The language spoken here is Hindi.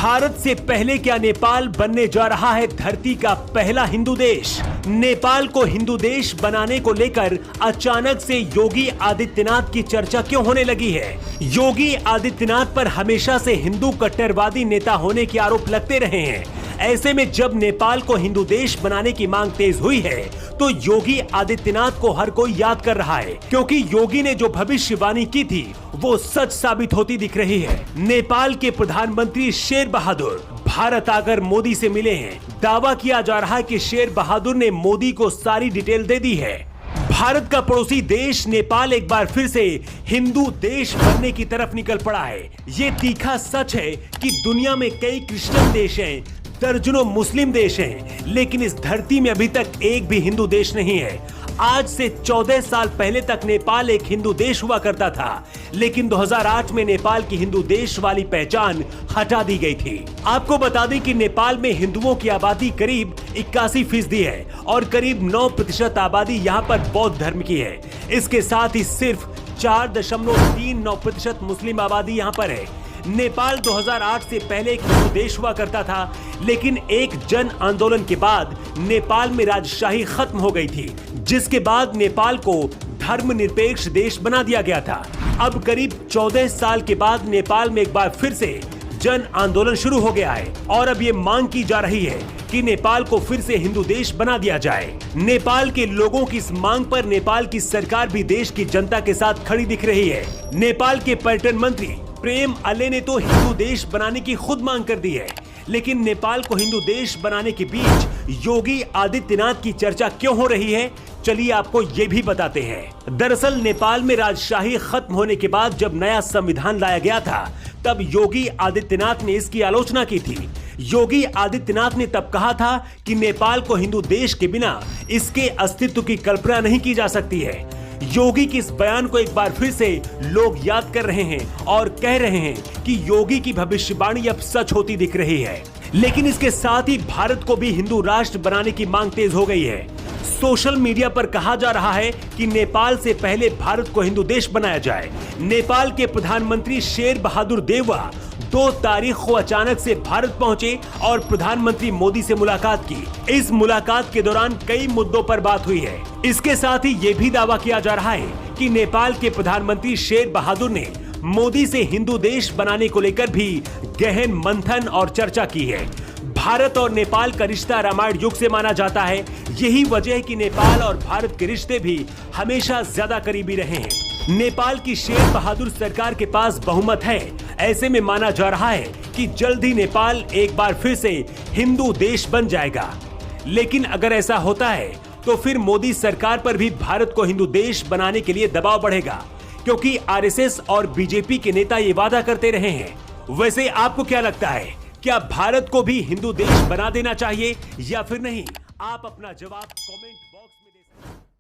भारत से पहले क्या नेपाल बनने जा रहा है धरती का पहला हिंदू देश? नेपाल को हिंदू देश बनाने को लेकर अचानक से योगी आदित्यनाथ की चर्चा क्यों होने लगी है? योगी आदित्यनाथ पर हमेशा से हिंदू कट्टरवादी नेता होने के आरोप लगते रहे हैं। ऐसे में जब नेपाल को हिंदू देश बनाने की मांग तेज हुई है तो योगी आदित्यनाथ को हर कोई याद कर रहा है, क्योंकि योगी ने जो भविष्यवाणी की थी वो सच साबित होती दिख रही है। नेपाल के प्रधानमंत्री शेर बहादुर भारत आकर मोदी से मिले हैं। दावा किया जा रहा है कि शेर बहादुर ने मोदी को सारी डिटेल दे दी है। भारत का पड़ोसी देश नेपाल एक बार फिर से हिंदू देश बनने की तरफ निकल पड़ा है। ये तीखा सच है कि दुनिया में कई क्रिश्चियन देश हैं, दर्जनों मुस्लिम देश हैं, लेकिन इस धरती में अभी तक एक भी हिंदू देश नहीं है। आज से 14 साल पहले तक नेपाल एक हिंदू देश हुआ करता था, लेकिन 2008 में नेपाल की हिंदू देश वाली पहचान हटा दी गई थी। आपको बता दें कि नेपाल में हिंदुओं की आबादी करीब 81% है और करीब 9% आबादी यहाँ पर बौद्ध धर्म की है। इसके साथ ही सिर्फ 4.39% मुस्लिम आबादी यहाँ पर है। नेपाल 2008 से पहले एक हिंदू देश हुआ करता था, लेकिन एक जन आंदोलन के बाद नेपाल में राजशाही खत्म हो गई थी, जिसके बाद नेपाल को धर्मनिरपेक्ष देश बना दिया गया था। अब करीब 14 साल के बाद नेपाल में एक बार फिर से जन आंदोलन शुरू हो गया है और अब ये मांग की जा रही है कि नेपाल को फिर से हिंदू देश बना दिया जाए। नेपाल के लोगों की इस मांग पर नेपाल की सरकार भी देश की जनता के साथ खड़ी दिख रही है। नेपाल के पर्यटन मंत्री प्रेम अले ने तो हिंदू देश बनाने की खुद मांग कर दी है, लेकिन नेपाल को हिंदू देश बनाने के बीच योगी आदित्यनाथ की चर्चा क्यों हो रही है, चलिए आपको ये भी बताते हैं। दरअसल नेपाल में राजशाही खत्म होने के बाद जब नया संविधान लाया गया था, तब योगी आदित्यनाथ ने इसकी आलोचना की थी। योगी आदित्यनाथ ने तब कहा था कि नेपाल को हिंदू देश के बिना इसके अस्तित्व की कल्पना नहीं की जा सकती है। योगी के इस बयान को एक बार फिर से लोग याद कर रहे हैं और कह रहे हैं कि योगी की भविष्यवाणी अब सच होती दिख रही है। लेकिन इसके साथ ही भारत को भी हिंदू राष्ट्र बनाने की मांग तेज हो गई है। सोशल मीडिया पर कहा जा रहा है कि नेपाल से पहले भारत को हिंदू देश बनाया जाए। नेपाल के प्रधानमंत्री शेर बहादुर देउवा 2 तारीख को अचानक से भारत पहुंचे और प्रधानमंत्री मोदी से मुलाकात की। इस मुलाकात के दौरान कई मुद्दों पर बात हुई है। इसके साथ ही ये भी दावा किया जा रहा है कि नेपाल के प्रधानमंत्री शेर बहादुर ने मोदी से हिंदू देश बनाने को लेकर भी गहन मंथन और चर्चा की है। भारत और नेपाल का रिश्ता रामायण युग से माना जाता है। यही वजह है कि नेपाल और भारत के रिश्ते भी हमेशा ज्यादा करीबी रहे हैं। नेपाल की शेर बहादुर सरकार के पास बहुमत है। ऐसे में माना जा रहा है कि जल्द ही नेपाल एक बार फिर से हिंदू देश बन जाएगा। लेकिन अगर ऐसा होता है तो फिर मोदी सरकार पर भी भारत को हिंदू देश बनाने के लिए दबाव बढ़ेगा, क्योंकि आरएसएस और बीजेपी के नेता ये वादा करते रहे हैं। वैसे आपको क्या लगता है, क्या भारत को भी हिंदू देश बना देना चाहिए या फिर नहीं? आप अपना जवाब कमेंट बॉक्स में दे सकते हैं।